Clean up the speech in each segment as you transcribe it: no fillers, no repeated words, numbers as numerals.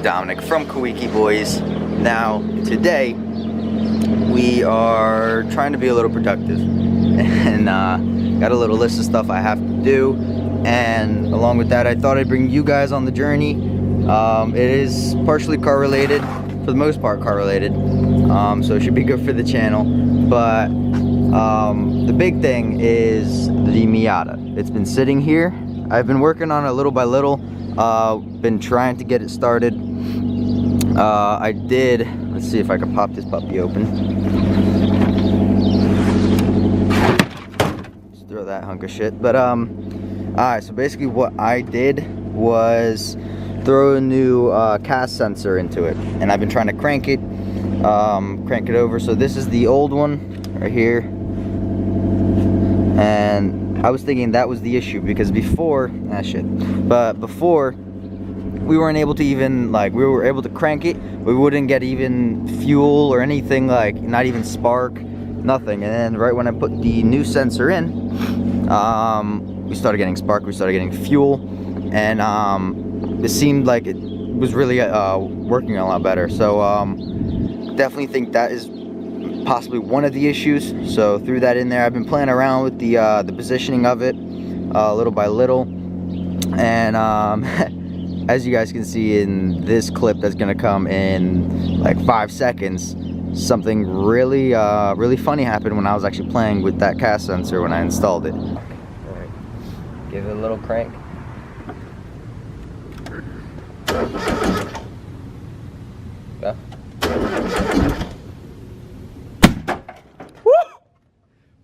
Dominic from Kawiki Boys. Now, today, we are trying to be a little productive, and got a little list of stuff I have to do, and along with that, I thought I'd bring you guys on the journey. It is partially car related, for the most part car related, so it should be good for the channel, but the big thing is the Miata. It's been sitting here. I've been working on it little by little, been trying to get it started. I did, let's see if I can pop this puppy open. Just throw that hunk of shit. But alright, so basically what I did was throw a new cast sensor into it, and I've been trying to crank it over. So this is the old one right here, and I was thinking that was the issue, because before before we weren't able to even, like, we were able to crank it, we wouldn't get even fuel or anything, like not even spark, nothing. And then right when I put the new sensor in, we started getting spark, we started getting fuel, and it seemed like it was really working a lot better. So definitely think that is possibly one of the issues, so threw that in there. I've been playing around with the positioning of it little by little, and as you guys can see in this clip that's gonna come in like 5 seconds, something really really funny happened when I was actually playing with that cast sensor when I installed it. All right, give it a little crank. Go.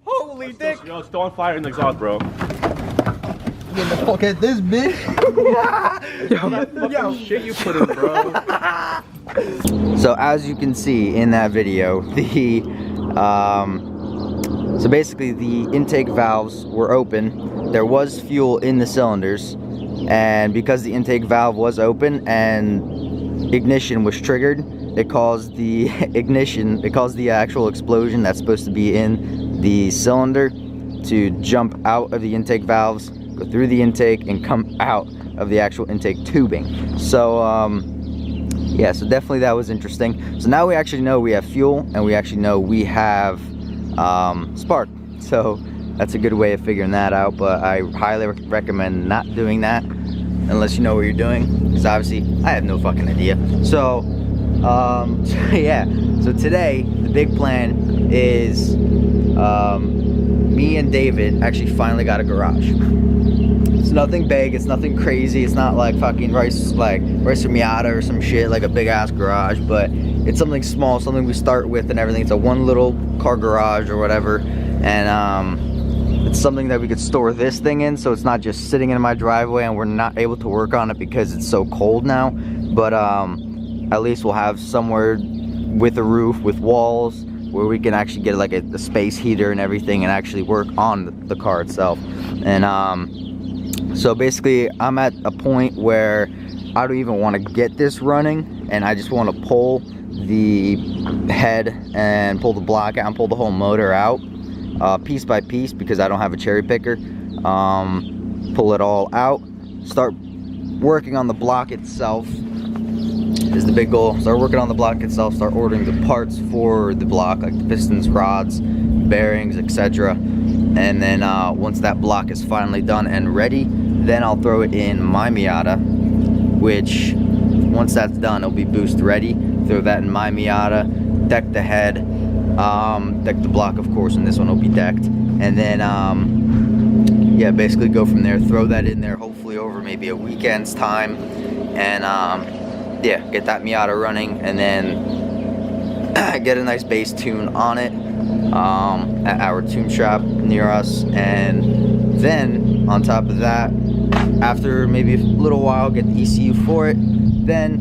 Holy dick! Yo, it's still on fire in the exhaust, bro. Get the fuck at this bitch! Yo, shit you put in, bro. So as you can see in that video, the so basically the intake valves were open. There was fuel in the cylinders, and because the intake valve was open and ignition was triggered, it caused the ignition, it caused the actual explosion that's supposed to be in the cylinder to jump out of the intake valves, go through the intake, and come out of the actual intake tubing. So yeah, so definitely that was interesting. So now we actually know we have fuel, and we actually know we have spark. So that's a good way of figuring that out, but I highly recommend not doing that unless you know what you're doing, because obviously I have no fucking idea. So yeah, so today the big plan is me and David actually finally got a garage. It's nothing big, it's nothing crazy, it's not like fucking Rice Miata or some shit, like a big ass garage, but it's something small, something we start with and everything. It's a one little car garage or whatever, and it's something that we could store this thing in, so it's not just sitting in my driveway and we're not able to work on it because it's so cold now. But at least we'll have somewhere with a roof, with walls, where we can actually get like a space heater and everything and actually work on the car itself. And so basically I'm at a point where I don't even want to get this running, and I just want to pull the head and pull the block out and pull the whole motor out piece by piece, because I don't have a cherry picker. Pull it all out, start working on the block itself is the big goal. Start working on the block itself, start ordering the parts for the block, like the pistons, rods, bearings, etc. And then once that block is finally done and ready, then I'll throw it in my Miata, which once that's done, it'll be boost ready. Throw that in my Miata, deck the head, deck the block of course, and this one will be decked. And then yeah, basically go from there, throw that in there hopefully over maybe a weekend's time, and yeah, get that Miata running, and then get a nice bass tune on it at our tune shop near us. And then on top of that, after maybe a little while, get the ECU for it, then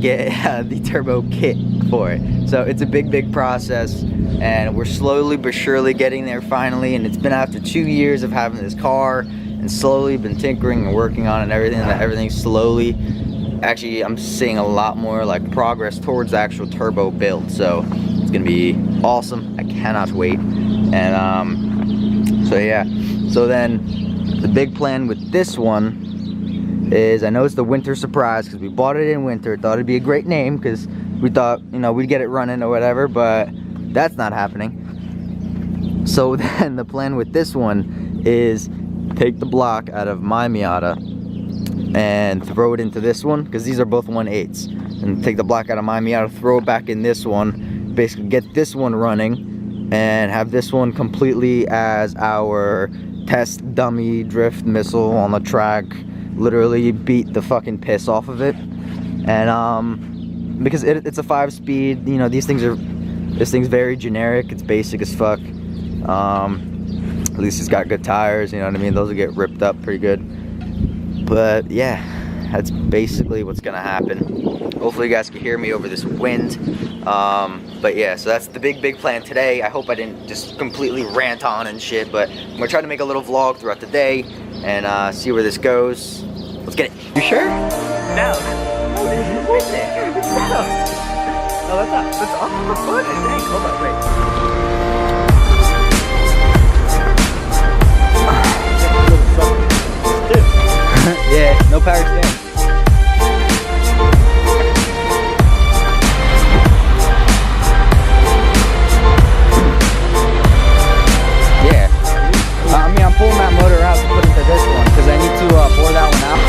get the turbo kit for it. So it's a big process, and we're slowly but surely getting there finally. And it's been after 2 years of having this car, and slowly been tinkering and working on it and everything, and everything slowly, actually I'm seeing a lot more like progress towards the actual turbo build. So it's gonna be awesome, I cannot wait. And so yeah, so then the big plan with this one is, I know it's the winter surprise because we bought it in winter. Thought it'd be a great name because we thought, you know, we'd get it running or whatever, but that's not happening. So then the plan with this one is take the block out of my Miata and throw it into this one, because these are both 1/8s, and take the block out of my Miata, throw it back in this one, basically get this one running and have this one completely as our test dummy drift missile on the track. Literally beat the fucking piss off of it. And because it's a 5-speed, you know, this thing's very generic, it's basic as fuck. At least it's got good tires, you know what I mean? Those will get ripped up pretty good. But yeah, that's basically what's gonna happen. Hopefully you guys can hear me over this wind. But yeah, so that's the big plan today. I hope I didn't just completely rant on and shit, but I'm gonna try to make a little vlog throughout the day and see where this goes. Let's get it. You sure? No. No, that's not. That's off the foot, I think. Hold on, wait. Yeah, no power stand. Yeah. I mean, I'm pulling that motor out to put into this one because I need to bore that one out.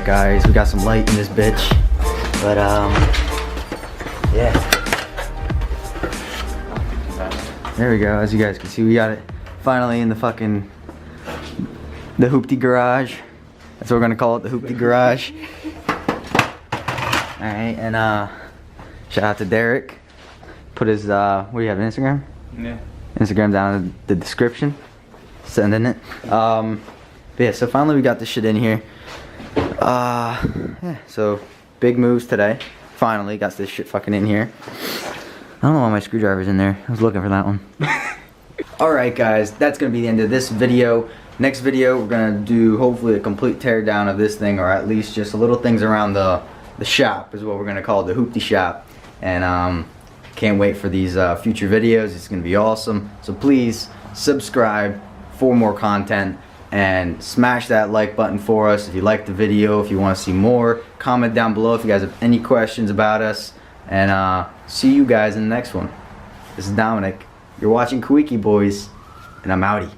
Guys, we got some light in this bitch, but yeah, there we go. As you guys can see, we got it finally in the hoopty garage. That's what we're gonna call it, the hoopty garage. All right, and shout out to Derek. Put his what do you have, Instagram? Yeah. Instagram down in the description. Sending it. But yeah, so finally we got this shit in here. Yeah, so big moves today. Finally got this shit fucking in here. I don't know why my screwdriver's in there. I was looking for that one. Alright guys, that's gonna be the end of this video. Next video we're gonna do hopefully a complete tear down of this thing, or at least just little things around the shop is what we're gonna call it, the hoopty shop. And can't wait for these future videos. It's gonna be awesome. So please subscribe for more content. And smash that like button for us if you liked the video, if you want to see more. Comment down below if you guys have any questions about us. And see you guys in the next one. This is Dominic. You're watching Kawiki Boys, and I'm outie.